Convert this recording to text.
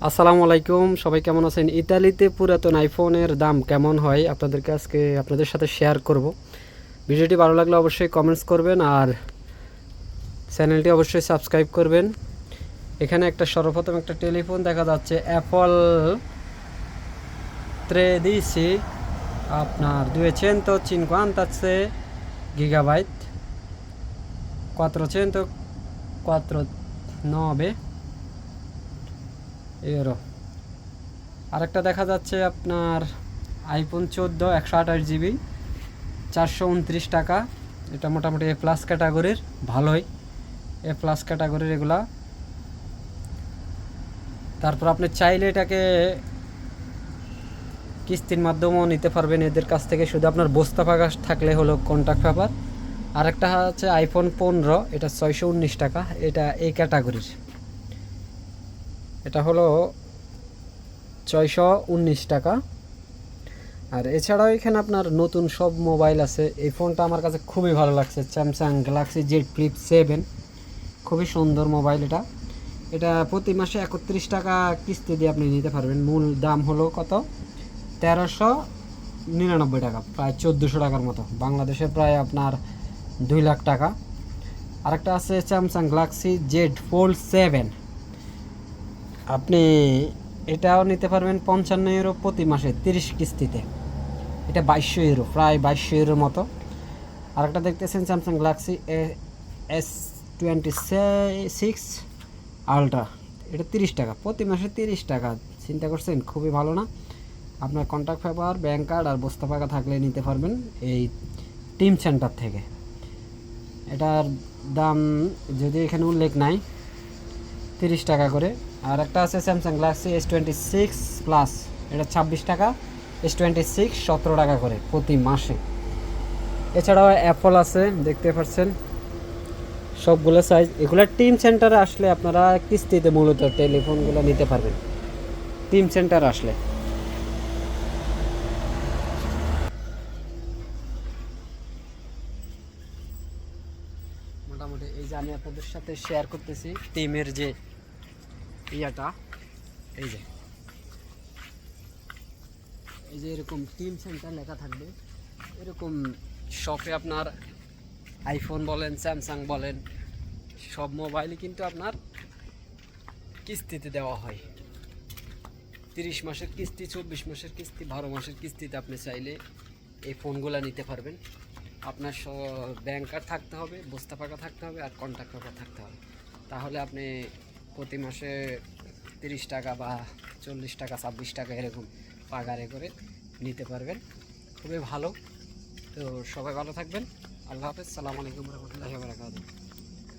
আসসালামু আলাইকুম, সবাই কেমন আছেন? ইতালিতে পুরাতন আইফোনের দাম কেমন হয় আপনাদেরকে আজকে আপনাদের সাথে শেয়ার করব। ভিডিওটি ভালো লাগলে অবশ্যই কমেন্টস করবেন আর চ্যানেলটি অবশ্যই সাবস্ক্রাইব করবেন। এখানে সর্বপ্রথম একটা টেলিফোন দেখা যাচ্ছে, অ্যাপল 13 আপনার 256 gigabyte 409 euro। আরেকটা দেখা যাচ্ছে আপনার আইফোন 14 128 GB 429 টাকা। এটা মোটামুটি এ প্লাস ক্যাটাগরির, ভালোই এ প্লাস ক্যাটাগরির এগুলা। তারপর আপনি চাইলে এটাকে কিস্তির মাধ্যমেও নিতে পারবেন এদের কাছ থেকে, শুধু আপনার বস্তা ফাঁকা থাকলে হলো কন্ট্যাক্ট পেপার। আরেকটা হচ্ছে আইফোন 15, এটা 619 টাকা, এটা এই ক্যাটাগরির, এটা হলো 619 টাকা। আর এছাড়াও এখানে আপনার নতুন সব মোবাইল আছে। এই ফোনটা আমার কাছে খুবই ভালো লাগছে, স্যামসাং গ্যালাক্সি জেড ফ্লিপ 7, খুবই সুন্দর মোবাইল। এটা প্রতি মাসে 31 টাকা কিস্তি দিয়ে আপনি নিতে পারবেন। মূল দাম হলো কত? 1399 টাকা, প্রায় 1400 টাকার মতো, বাংলাদেশের প্রায় আপনার 2 লাখ টাকা। আরেকটা আছে স্যামসাং গ্যালাক্সি জেড ফোল্ড 7, আপনি এটাও নিতে পারবেন 55 ইউরো প্রতি মাসে 30 কিস্তিতে। এটা 2200 ইউরো, প্রায় 2200 ইউরোর মতো। আরেকটা দেখতেছেন স্যামসাং গ্যালাক্সি S26 আলট্রা, এটা 30 টাকা প্রতি মাসে, 30 টাকা। চিন্তা করছেন, খুবই ভালো না? আপনার কন্ট্যাক্ট পেপার, ব্যাংক কার্ড আর বস্তা পাকা থাকলে নিতে পারবেন এই টিম সেন্টার থেকে। এটার দাম যদি এখানে উল্লেখ নাই, 30 টাকা করে। আর একটা আছে স্যামসাং গ্যালাক্সি S26 প্লাস, এটা 26 টাকা, S26 17 টাকা করে প্রতি মাসে। এছাড়াও অ্যাপল আছে, দেখতে পাচ্ছেন সবগুলো সাইজ। এগুলো টিম সেন্টারে আসলে আপনারা কিস্তিতে মূলত টেলিফোনগুলো নিতে পারবেন, টিম সেন্টার আসলে। মোটামুটি এই যে আমি আপনাদের সাথে শেয়ার করতেছি টিমের যে ইয়াটা, এই যে এরকম টিম সেন্টার লেখা থাকবে। এরকম শপে আপনার আইফোন বলেন, স্যামসাং বলেন, সব মোবাইলই কিন্তু আপনার কিস্তিতে দেওয়া হয়। 30 মাসের কিস্তি, 24 মাসের কিস্তি, 12 মাসের কিস্তিতে আপনি চাইলে এই ফোনগুলো নিতে পারবেন। আপনার ব্যাংক কার্ড থাকতে হবে, বস্তা পাকা থাকতে হবে আর কন্ট্যাক্ট পেপার থাকতে হবে। তাহলে আপনি প্রতি মাসে 30 টাকা বা 40 টাকা, 26 টাকা এরকম পাগারে করে নিতে পারবেন। খুবই ভালো। তো সবাই ভালো থাকবেন। আল্লাহ হাফেজ। সালামু আলাইকুম রহমতুল্লাহি ওয়া বারাকাতুহু।